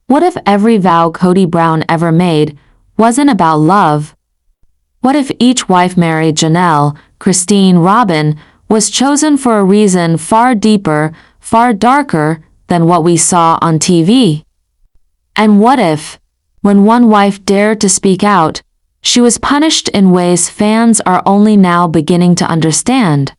What if every vow Kody Brown ever made wasn't about love? What if each wife Meri, Janelle, Christine, Robyn was chosen for a reason far deeper, far darker than what we saw on TV? And what if, when one wife dared to speak out, she was punished in ways fans are only now beginning to understand?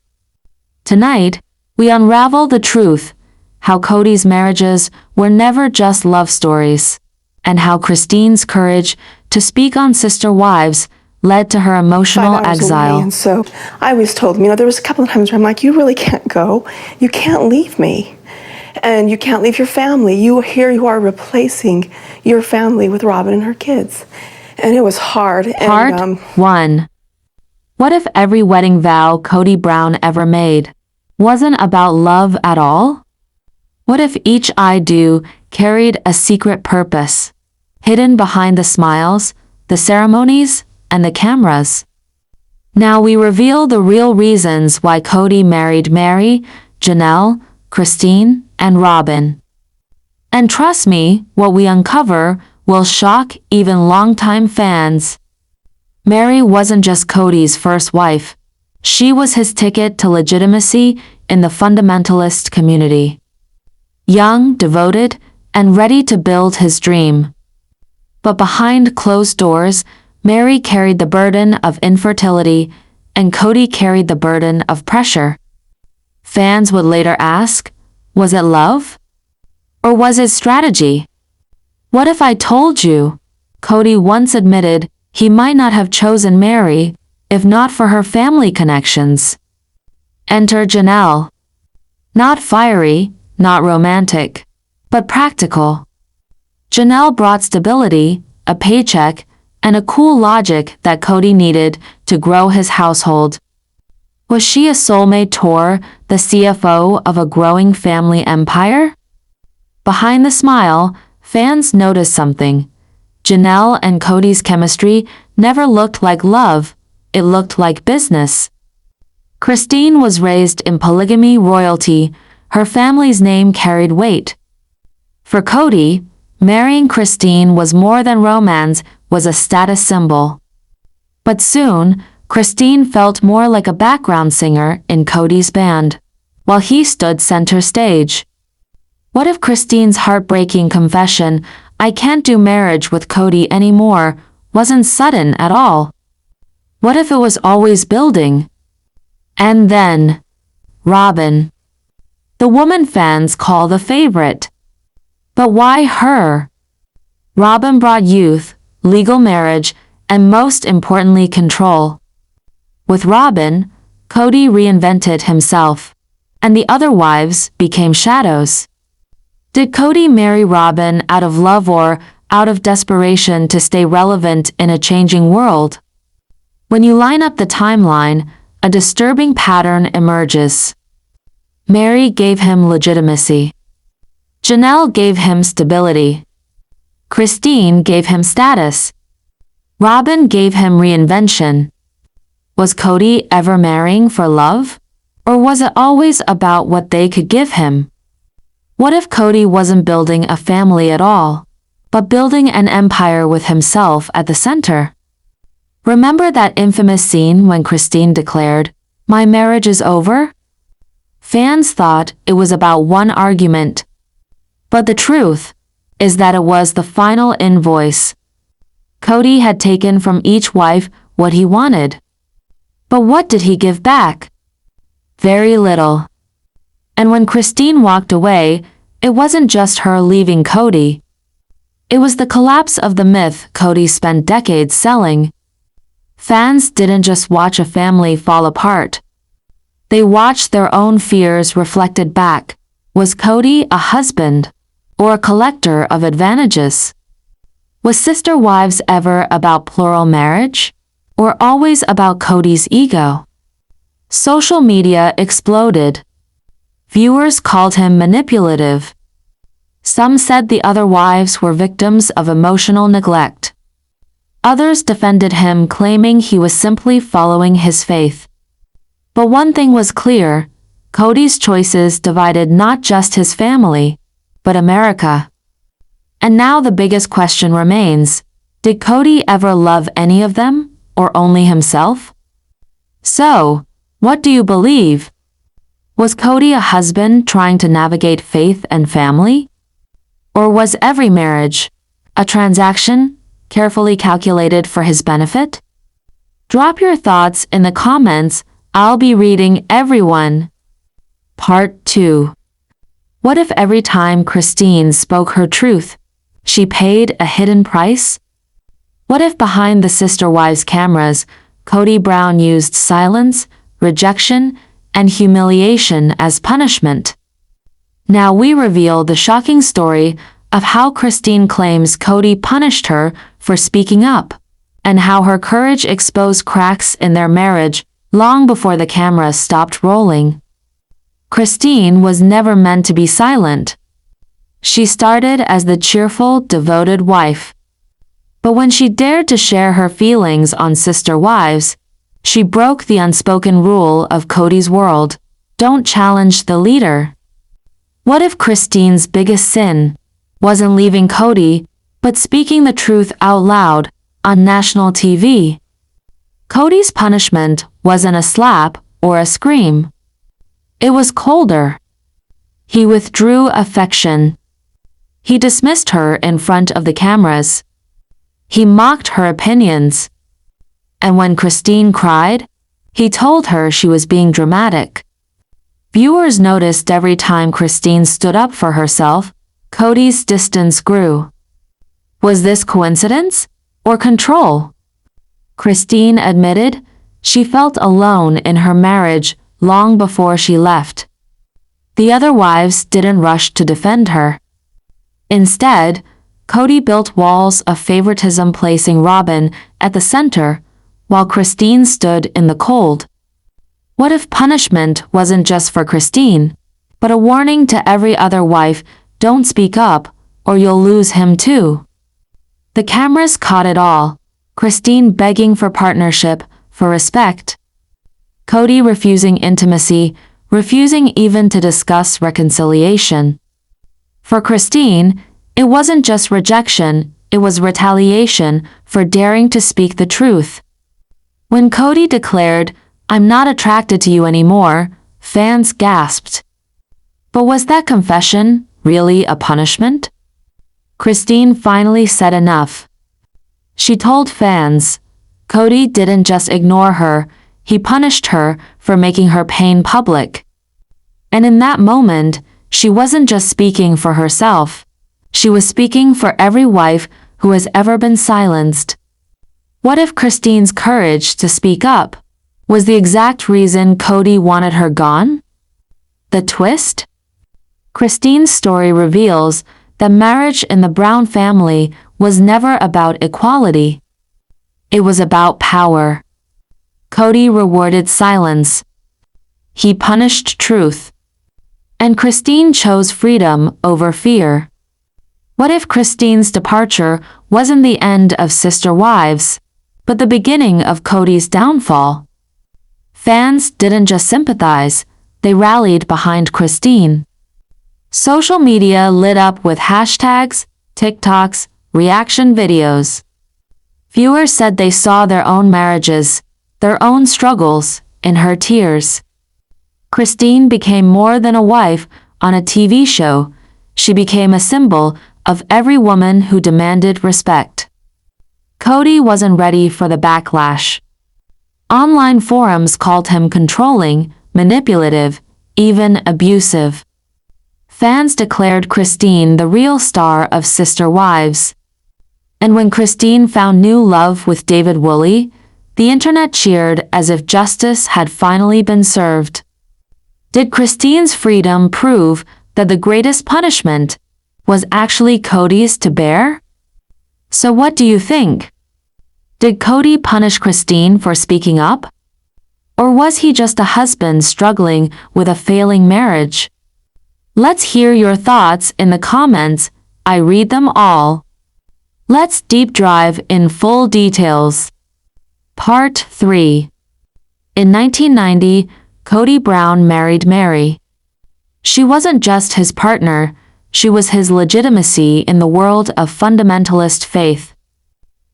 Tonight, we unravel the truth, how Kody's marriages were never just love stories, and how Christine's courage to speak on sister wives led to her emotional 5 hours exile. away, and so I was told, there was a couple of times where I'm like, you really can't go. You can't leave me. And you can't leave your family. Here you are replacing your family with Robyn and her kids. And it was hard. Part 1. What if every wedding vow Kody Brown ever made wasn't about love at all? What if each I do carried a secret purpose, hidden behind the smiles, the ceremonies, and the cameras? Now we reveal the real reasons why Kody married Meri, Janelle, Christine, and Robyn. And trust me, what we uncover will shock even longtime fans. Meri wasn't just Kody's first wife. She was his ticket to legitimacy in the fundamentalist community. Young, devoted, and ready to build his dream. But behind closed doors, Meri carried the burden of infertility, and Kody carried the burden of pressure. Fans would later ask, was it love? Or was it strategy? What if I told you? Kody once admitted he might not have chosen Meri if not for her family connections. Enter Janelle. Not fiery, not romantic, but practical. Janelle brought stability, a paycheck, and a cool logic that Kody needed to grow his household. Was she a soulmate Tor, the CFO of a growing family empire? Behind the smile, fans noticed something. Janelle and Kody's chemistry never looked like love, it looked like business. Christine was raised in polygamy royalty, her family's name carried weight. For Kody, marrying Christine was more than romance, was a status symbol. But soon, Christine felt more like a background singer in Kody's band, while he stood center stage. What if Christine's heartbreaking confession, "I can't do marriage with Kody anymore," wasn't sudden at all? What if it was always building? And then, Robyn. The woman fans call the favorite. But why her? Robyn brought youth, legal marriage, and most importantly control. With Robyn, Kody reinvented himself, and the other wives became shadows. Did Kody marry Robyn out of love or out of desperation to stay relevant in a changing world? When you line up the timeline, a disturbing pattern emerges. Meri gave him legitimacy. Janelle gave him stability. Christine gave him status. Robyn gave him reinvention. Was Kody ever marrying for love? Or was it always about what they could give him? What if Kody wasn't building a family at all, but building an empire with himself at the center? Remember that infamous scene when Christine declared, "My marriage is over"? Fans thought it was about one argument. But the truth is that it was the final invoice. Kody had taken from each wife what he wanted. But what did he give back? Very little. And when Christine walked away, it wasn't just her leaving Kody. It was the collapse of the myth Kody spent decades selling. Fans didn't just watch a family fall apart. They watched their own fears reflected back. Was Kody a husband or a collector of advantages? Was sister wives ever about plural marriage or always about Kody's ego? Social media exploded. Viewers called him manipulative. Some said the other wives were victims of emotional neglect. Others defended him, claiming he was simply following his faith. But one thing was clear, Kody's choices divided not just his family, but America. And now the biggest question remains. Did Kody ever love any of them, or only himself? So, what do you believe? Was Kody a husband trying to navigate faith and family? Or was every marriage a transaction carefully calculated for his benefit? Drop your thoughts in the comments. I'll be reading everyone. Part 2. What if every time Christine spoke her truth, she paid a hidden price? What if behind the sister wives' cameras, Kody Brown used silence, rejection, and humiliation as punishment? Now we reveal the shocking story of how Christine claims Kody punished her for speaking up, and how her courage exposed cracks in their marriage long before the camera stopped rolling. Christine was never meant to be silent. She started as the cheerful, devoted wife. But when she dared to share her feelings on Sister Wives, she broke the unspoken rule of Kody's world: don't challenge the leader. What if Christine's biggest sin wasn't leaving Kody, but speaking the truth out loud on national TV? Kody's punishment wasn't a slap or a scream. It was colder. He withdrew affection. He dismissed her in front of the cameras. He mocked her opinions. And when Christine cried, he told her she was being dramatic. Viewers noticed every time Christine stood up for herself, Kody's distance grew. Was this coincidence or control? Christine admitted she felt alone in her marriage long before she left. The other wives didn't rush to defend her. Instead, Kody built walls of favoritism, placing Robyn at the center, while Christine stood in the cold. What if punishment wasn't just for Christine, but a warning to every other wife: don't speak up, or you'll lose him too? The cameras caught it all: Christine begging for partnership, for respect. Kody refusing intimacy, refusing even to discuss reconciliation. For Christine, it wasn't just rejection, it was retaliation for daring to speak the truth. When Kody declared, "I'm not attracted to you anymore," fans gasped. But was that confession really a punishment? Christine finally said enough. She told fans, Kody didn't just ignore her, he punished her for making her pain public. And in that moment, she wasn't just speaking for herself. She was speaking for every wife who has ever been silenced. What if Christine's courage to speak up was the exact reason Kody wanted her gone? The twist? Christine's story reveals that marriage in the Brown family was never about equality. It was about power. Kody rewarded silence. He punished truth. And Christine chose freedom over fear. What if Christine's departure wasn't the end of Sister Wives, but the beginning of Kody's downfall? Fans didn't just sympathize, they rallied behind Christine. Social media lit up with hashtags, TikToks, reaction videos. Viewers said they saw their own marriages, their own struggles, in her tears. Christine became more than a wife on a TV show. She became a symbol of every woman who demanded respect. Kody wasn't ready for the backlash. Online forums called him controlling, manipulative, even abusive. Fans declared Christine the real star of Sister Wives. And when Christine found new love with David Woolley, the internet cheered as if justice had finally been served. Did Christine's freedom prove that the greatest punishment was actually Kody's to bear? So what do you think? Did Kody punish Christine for speaking up? Or was he just a husband struggling with a failing marriage? Let's hear your thoughts in the comments. I read them all. Let's deep dive in full details. Part 3. In 1990, Kody Brown married Meri. She wasn't just his partner, she was his legitimacy in the world of fundamentalist faith.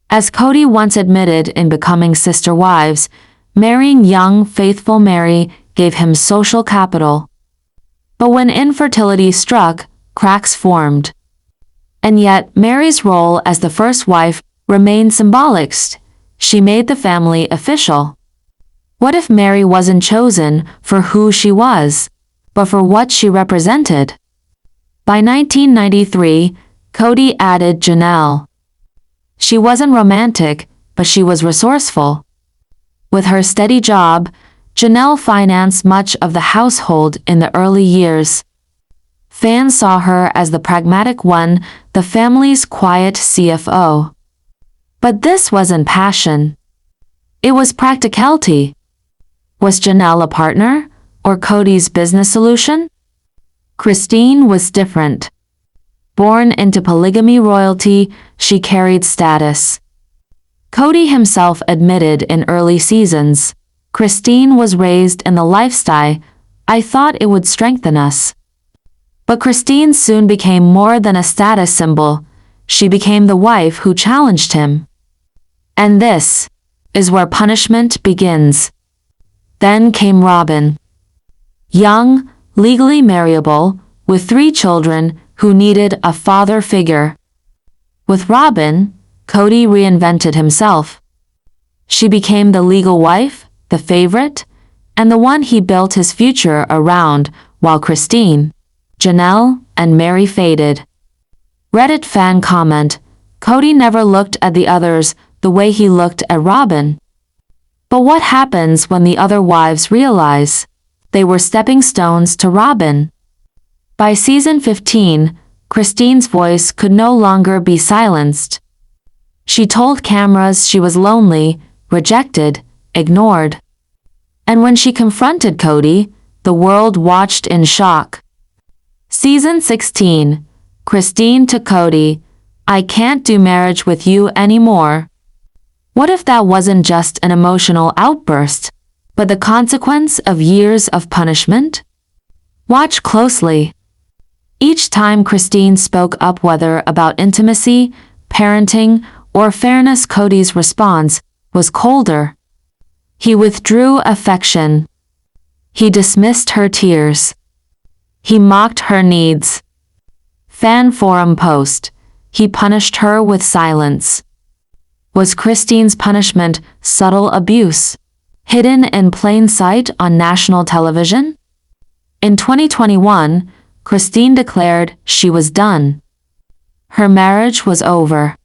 As Kody once admitted in Becoming Sister Wives, marrying young, faithful Meri gave him social capital. But when infertility struck, cracks formed. And yet, Meri's role as the first wife remained symbolic. She made the family official. What if Meri wasn't chosen for who she was, but for what she represented? By 1993, Kody added Janelle. She wasn't romantic, but she was resourceful. With her steady job, Janelle financed much of the household in the early years. Fans saw her as the pragmatic one, the family's quiet CFO. But this wasn't passion. It was practicality. Was Janelle a partner, or Kody's business solution? Christine was different. Born into polygamy royalty, she carried status. Kody himself admitted in early seasons, Christine was raised in the lifestyle, I thought it would strengthen us. But Christine soon became more than a status symbol, she became the wife who challenged him. And this is where punishment begins. Then came Robyn. Young, legally marriable, with 3 children who needed a father figure. With Robyn, Kody reinvented himself. She became the legal wife, the favorite, and the one he built his future around, while Christine, Janelle, and Meri faded. Reddit fan comment, Kody never looked at the others the way he looked at Robyn. But what happens when the other wives realize they were stepping stones to Robyn? By season 15, Christine's voice could no longer be silenced. She told cameras she was lonely, rejected, ignored. And when she confronted Kody, the world watched in shock. Season 16, Christine to Kody, I can't do marriage with you anymore. What if that wasn't just an emotional outburst, but the consequence of years of punishment? Watch closely. Each time Christine spoke up, whether about intimacy, parenting, or fairness, Kody's response was colder. He withdrew affection. He dismissed her tears. He mocked her needs. Fan forum post, he punished her with silence. Was Christine's punishment subtle abuse, hidden in plain sight on national television? In 2021, Christine declared she was done. Her marriage was over.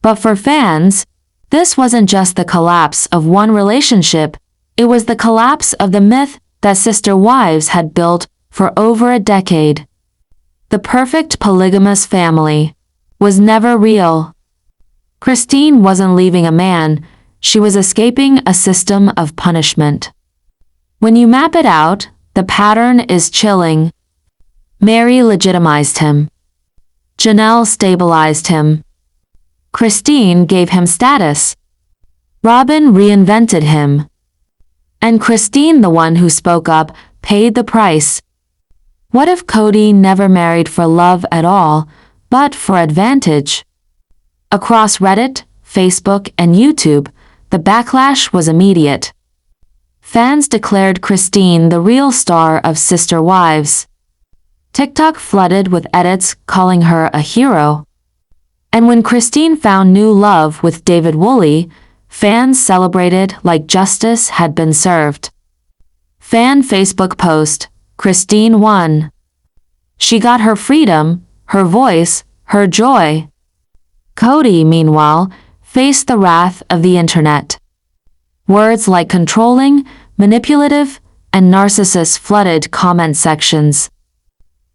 But for fans, this wasn't just the collapse of one relationship, it was the collapse of the myth that sister wives had built for over a decade. The perfect polygamous family was never real. Christine wasn't leaving a man, she was escaping a system of punishment. When you map it out, the pattern is chilling. Meri legitimized him. Janelle stabilized him. Christine gave him status. Robyn reinvented him. And Christine, the one who spoke up, paid the price. What if Kody never married for love at all, but for advantage? Across Reddit, Facebook, and YouTube, the backlash was immediate. Fans declared Christine the real star of Sister Wives. TikTok flooded with edits calling her a hero. And when Christine found new love with David Woolley, fans celebrated like justice had been served. Fan Facebook post, Christine won. She got her freedom, her voice, her joy. Kody, meanwhile, faced the wrath of the internet. Words like controlling, manipulative, and narcissist flooded comment sections.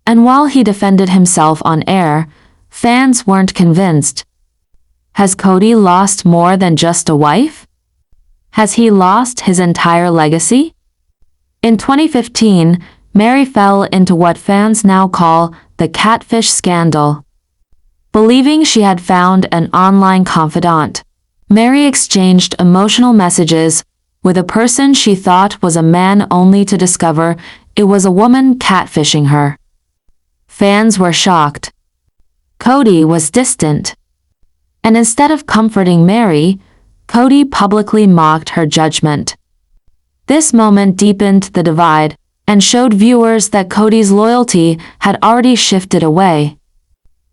And while he defended himself on air, fans weren't convinced. Has Kody lost more than just a wife? Has he lost his entire legacy? In 2015, Meri fell into what fans now call the catfish scandal. Believing she had found an online confidant, Meri exchanged emotional messages with a person she thought was a man only to discover it was a woman catfishing her. Fans were shocked. Kody was distant. And instead of comforting Meri, Kody publicly mocked her judgment. This moment deepened the divide and showed viewers that Kody's loyalty had already shifted away.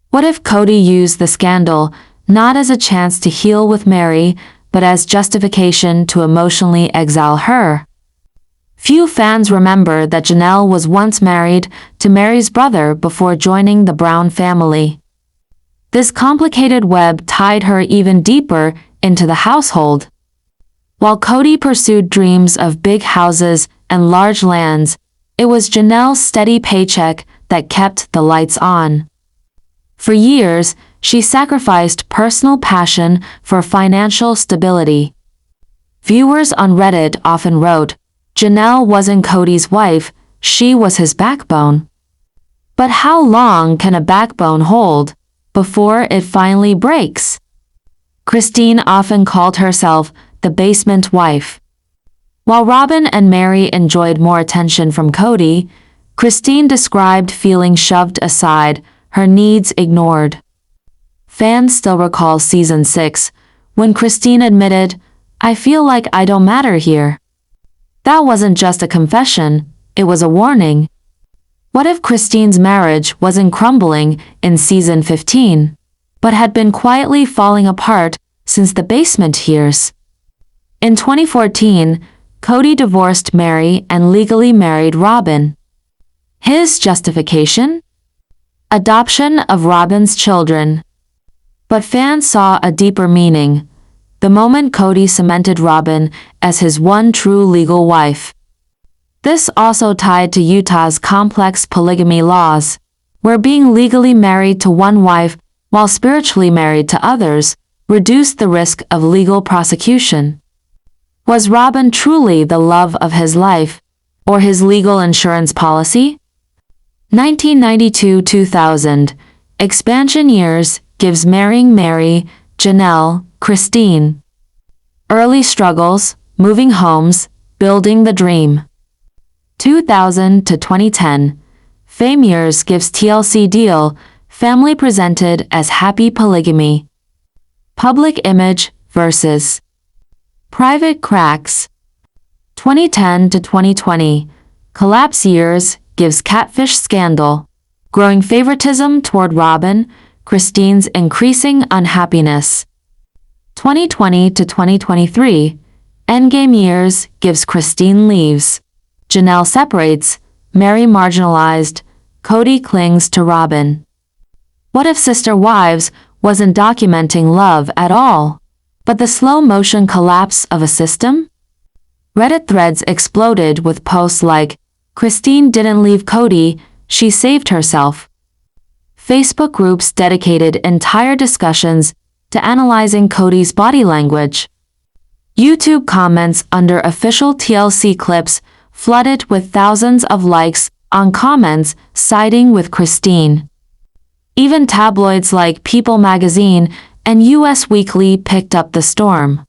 What if Kody used the scandal not as a chance to heal with Meri, but as justification to emotionally exile her? Few fans remember that Janelle was once married to Meri's brother before joining the Brown family. This complicated web tied her even deeper into the household. While Kody pursued dreams of big houses and large lands, it was Janelle's steady paycheck that kept the lights on. For years, she sacrificed personal passion for financial stability. Viewers on Reddit often wrote, "Janelle wasn't Kody's wife, she was his backbone." But how long can a backbone hold before it finally breaks? Christine often called herself the basement wife. While Robyn and Meri enjoyed more attention from Kody, Christine described feeling shoved aside, her needs ignored. Fans still recall season 6, when Christine admitted, "I feel like I don't matter here." That wasn't just a confession, it was a warning. What if Christine's marriage wasn't crumbling in season 15, but had been quietly falling apart since the basement years? In 2014, Kody divorced Meri and legally married Robyn. His justification? Adoption of Robyn's children. But fans saw a deeper meaning, the moment Kody cemented Robyn as his one true legal wife. This also tied to Utah's complex polygamy laws, where being legally married to one wife while spiritually married to others reduced the risk of legal prosecution. Was Robyn truly the love of his life, or his legal insurance policy? 1992-2000, expansion years gives marrying Meri, Janelle, Christine. Early struggles, moving homes, building the dream. 2000 to 2010, fame years gives TLC deal, family presented as happy polygamy. Public image versus private cracks. 2010 to 2020, collapse years gives catfish scandal, growing favoritism toward Robyn, Christine's increasing unhappiness. 2020 to 2023, endgame years gives Christine leaves, Janelle separates, Meri marginalized, Kody clings to Robyn. What if Sister Wives wasn't documenting love at all, but the slow-motion collapse of a system? Reddit threads exploded with posts like, "Christine didn't leave Kody, she saved herself." Facebook groups dedicated entire discussions to analyzing Kody's body language. YouTube comments under official TLC clips flooded with thousands of likes on comments siding with Christine. Even tabloids like People magazine and US Weekly picked up the storm.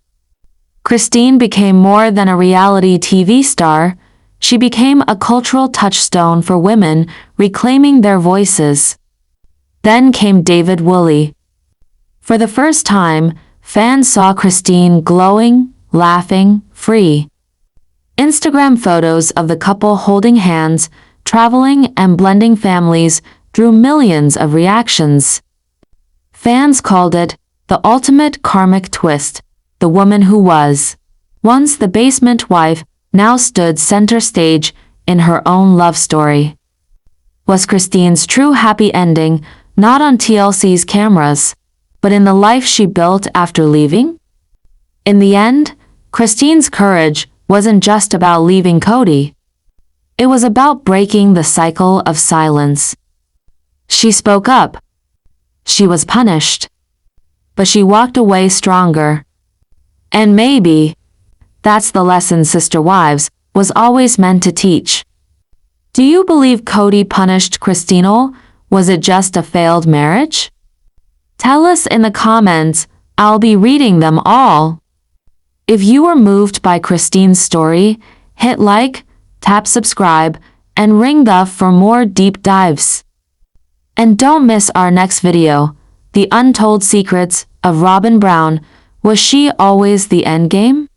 Christine became more than a reality TV star, she became a cultural touchstone for women reclaiming their voices. Then came David Woolley. For the first time, fans saw Christine glowing, laughing, free. Instagram photos of the couple holding hands, traveling and blending families drew millions of reactions. Fans called it the ultimate karmic twist. The woman who was once the basement wife now stood center stage in her own love story. Was Christine's true happy ending not on TLC's cameras, but in the life she built after leaving? In the end, Christine's courage wasn't just about leaving Kody. It was about breaking the cycle of silence. She spoke up. She was punished. But she walked away stronger. And maybe that's the lesson Sister Wives was always meant to teach. Do you believe Kody punished Christine, or was it just a failed marriage? Tell us in the comments, I'll be reading them all. If you were moved by Christine's story, hit like, tap subscribe, and ring the for more deep dives. And don't miss our next video, The Untold Secrets of Robyn Brown. Was she always the endgame?